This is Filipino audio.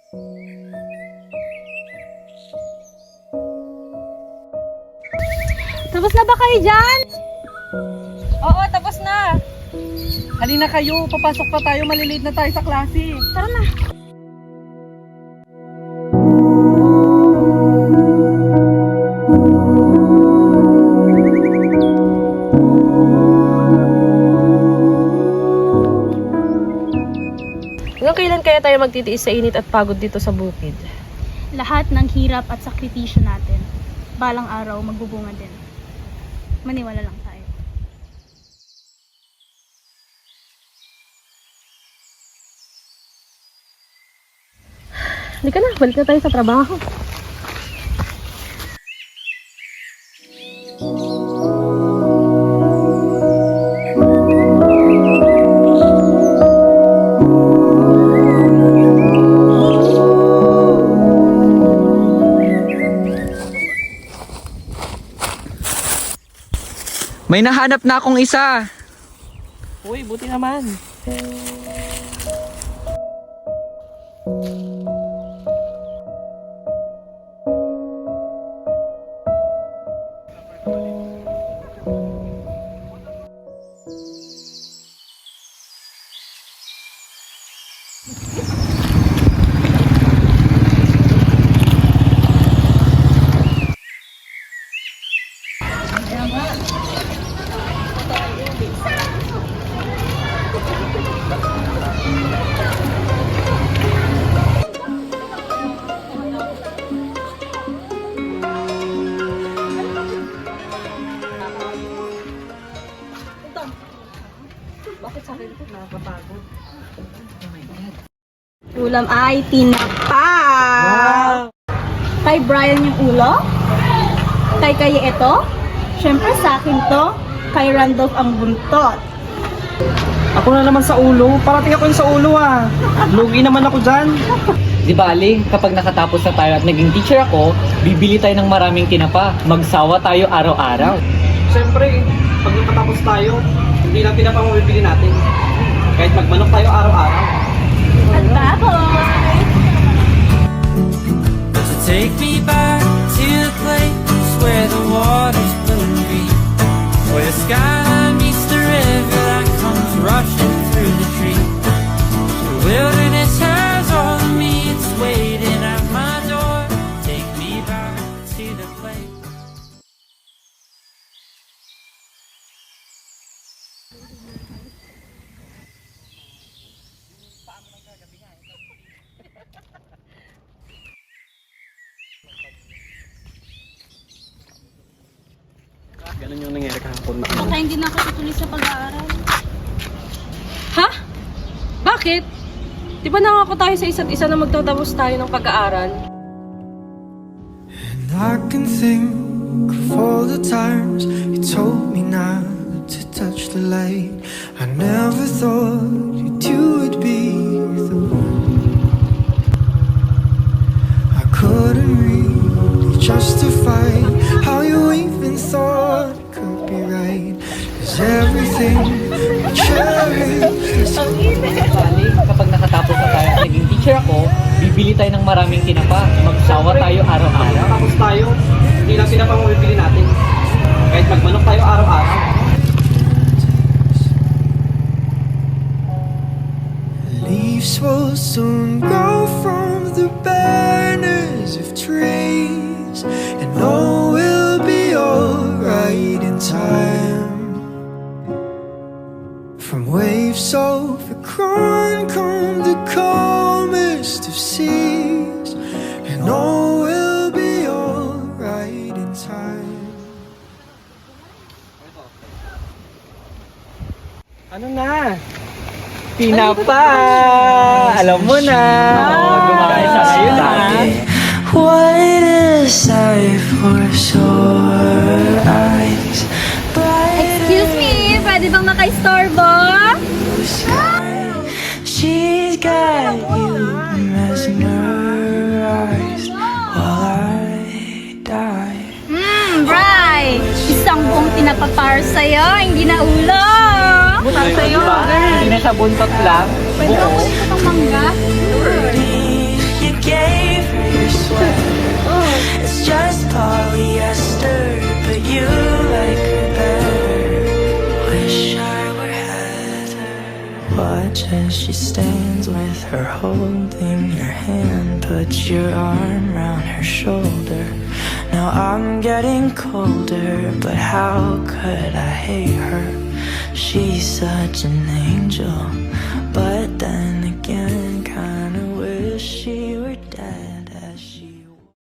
Tapos na ba kayo dyan? Oo, tapos na. Halina kayo, papasok pa tayo, malilate na tayo sa klase. Tara na. Hanggang kailan kaya tayo magtitiis sa init at pagod dito sa bukid? Lahat ng hirap at sakripisyo natin, balang araw magbubunga din. Maniwala lang tayo. Halika na, balik na tayo sa trabaho. May nahanap na akong isa. Uy, buti naman. Ulam ay tinapa! Kay Brian yung ulo? Kay Kaya ito? Siyempre sa akin to. Kay Randolph ang buntot. Ako na naman sa ulo. Parating ako yung sa ulo ah. Lugi naman ako dyan. Di bali, kapag nakatapos na tayo at naging teacher ako, bibili tayo ng maraming tinapa. Magsawa tayo araw-araw. Siyempre, pag nakatapos tayo, hindi lang tinapa mabibili natin. Kahit magmanok tayo araw-araw. At baboy! Take me back to the place where the water's blue and green, where the skyline meets the river that comes rushing through the trees. The wilderness has all of me, it's waiting at my door. Take me back to the place. Ganun yung nangyari kahapon na. Baka hindi na ako tutuloy sa pag-aaral. Ha? Bakit? Di ba nangako tayo sa isa't isa na magtatapos tayo ng pag-aaral? And I can think of all the times you told me not to touch the light. I never thought you would be the one. I couldn't really justify how you even thought it could be right. 'Cause everything we cherish. Bali, kapag nakatapos na tayo at naging teacher ako, bibili tayo ng maraming tinapa. Magsawa tayo araw-araw. Nakatapos tayo, hindi lang tinapa mabibili natin. Kahit magmanok tayo araw-araw. Leaves will soon grow from the banners of trees, and all will be alright in time. From waves overgrown come the calmest of seas, and all will be alright in time. Ano na? Tinapa! Alam mo na! Gumakain sa kayo na. What a sight for sore eyes. Excuse me, pwede bang maka-istorbo? She's got you mesmerized while I die. Bri! Isang buong tinapa para sa'yo, hindi na ulo! Butang sa'yo. Hindi na siya buntot lang. Pwede ba kunin ko itong mangga? You gave her your sweater. It's just polyester, but you like her better. Wish I were Heather. Watch as she stands with her holding your hand. Put your arm round her shoulder. Now I'm getting colder, but how could I hate her? She's such an angel, but then